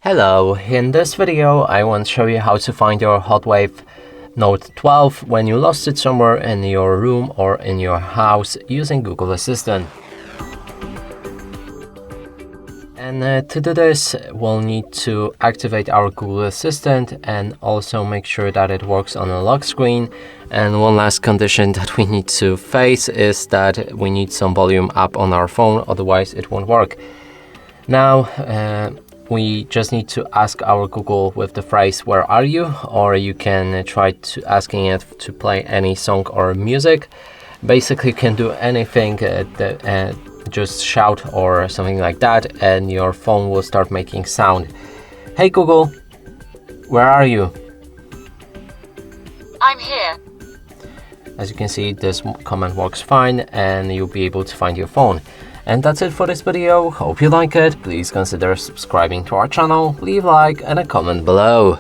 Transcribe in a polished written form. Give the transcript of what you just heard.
Hello, in this video I want to show you how to find your Hotwav Note 12 when you lost it somewhere in your room or in your house using Google Assistant. And to do this, we'll need to activate our Google Assistant and also make sure that it works on a lock screen. And one last condition that we need to face is that we need some volume up on our phone, otherwise it won't work. Now, we just need to ask our Google with the phrase, "Where are you?" Or you can try to asking it to play any song or music. Basically, you can do anything, just shout or something like that, and your phone will start making sound. Hey Google, where are you? I'm here. As you can see, this command works fine and you'll be able to find your phone. And that's it for this video. Hope you like it. Please consider subscribing to our channel, leave a like and a comment below.